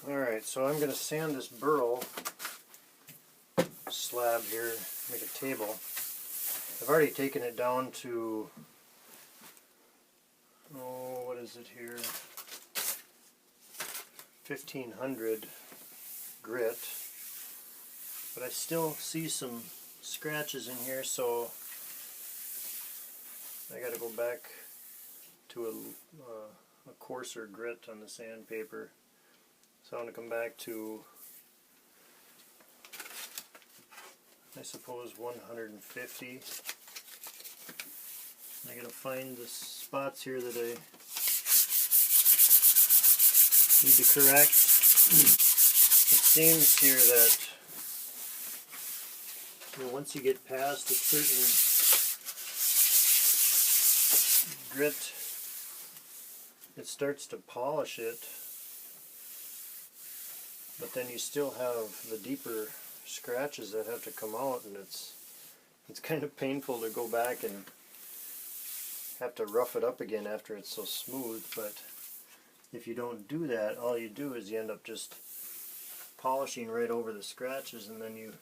Alright, so I'm going to sand this Burl slab here, make a table. I've already taken it down to, oh, what is it here, 1500 grit, but I still see some scratches in here, so I got to go back to a coarser grit on the sandpaper. So I'm going to come back to, I suppose, 150. I got to find the spots here that I need to correct. It seems here that, you know, once you get past a certain grit, it starts to polish it. But then you still have the deeper scratches that have to come out, and it's kind of painful to go back and have to rough it up again after it's so smooth. But if you don't do that, all you do is you end up just polishing right over the scratches, and then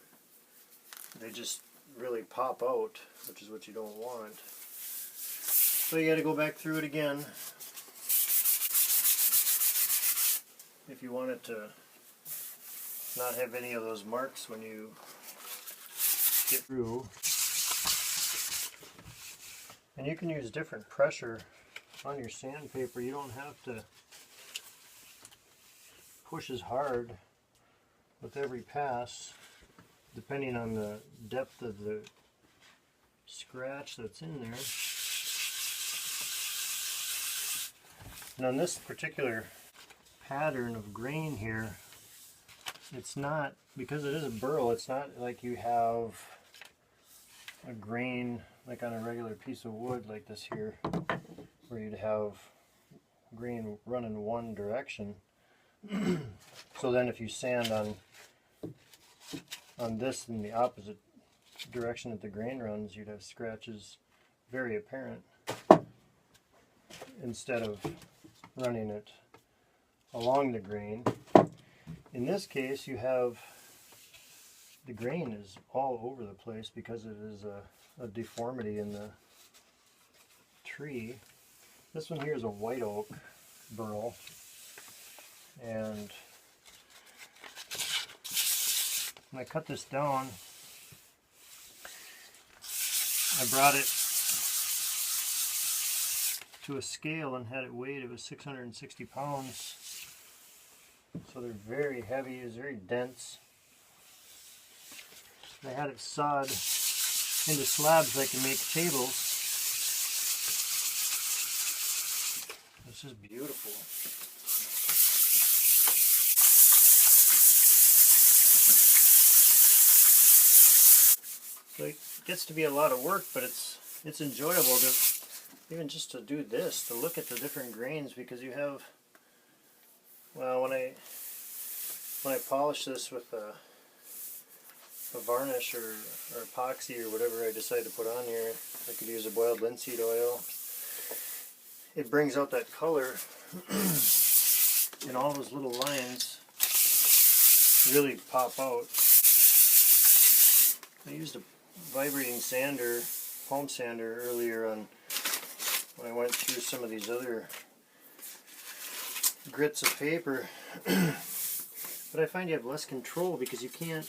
they just really pop out, which is what you don't want. So you got to go back through it again if you want it to not have any of those marks when you get through. And you can use different pressure on your sandpaper. You don't have to push as hard with every pass, depending on the depth of the scratch that's in there. And on this particular pattern of grain here, it's not, because it is a burl, it's not like you have a grain like on a regular piece of wood like this here, where you'd have grain run in one direction. So then if you sand on this in the opposite direction that the grain runs, you'd have scratches very apparent, instead of running it along the grain. In this case, you have the grain is all over the place because it is a deformity in the tree. This one here is a white oak burl, and when I cut this down, I brought it to a scale and had it weighed. It was 660 pounds. So they're very heavy, it's very dense. I had it sawed into slabs so I can make tables. This is beautiful. So it gets to be a lot of work, but it's enjoyable to even just to do this, to look at the different grains, because you have, well, when I polish this with a varnish or epoxy or whatever I decide to put on here, I could use a boiled linseed oil. It brings out that color, and all those little lines really pop out. I used a vibrating sander, foam sander, earlier on when I went through some of these other grits of paper. But I find you have less control because you can't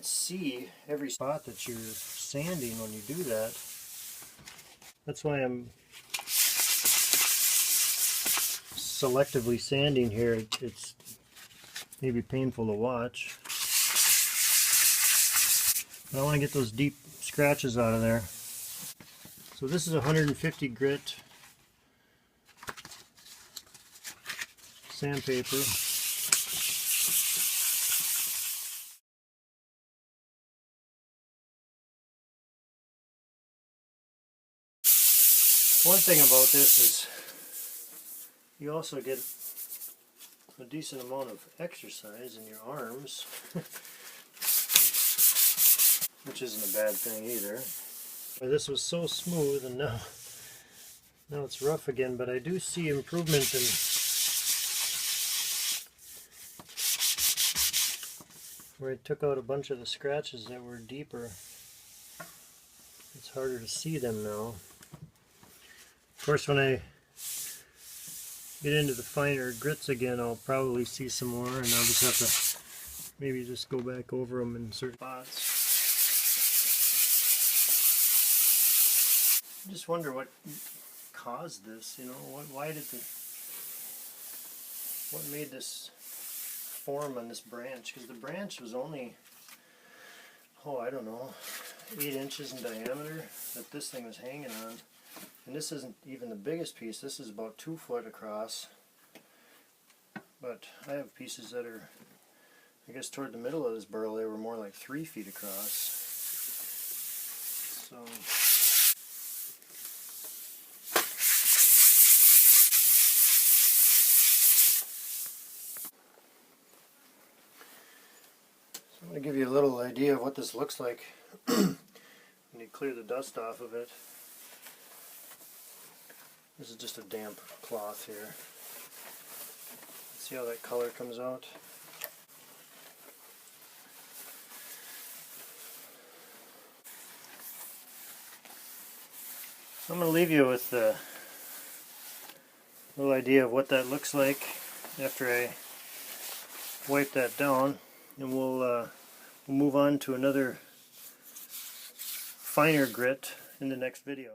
see every spot that you're sanding when you do that. That's why I'm selectively sanding here. It's maybe painful to watch, but I want to get those deep scratches out of there. So this is 150 grit sandpaper. One thing about this is you also get a decent amount of exercise in your arms, which isn't a bad thing either. This was so smooth, and now it's rough again, but I do see improvement in where I took out a bunch of the scratches that were deeper. It's harder to see them now. Of course, when I get into the finer grits again, I'll probably see some more, and I'll just have to maybe just go back over them in certain spots. I just wonder what caused this, you know, what made this form on this branch, because the branch was only, I don't know, 8 inches in diameter that this thing was hanging on. And this isn't even the biggest piece. This is about 2 foot across. But I have pieces that are, I guess toward the middle of this burl, they were more like 3 feet across. So I'm going to give you a little idea of what this looks like when you clear the dust off of it. This is just a damp cloth here. See how that color comes out? So I'm going to leave you with a little idea of what that looks like after I wipe that down, and we'll move on to another finer grit in the next video.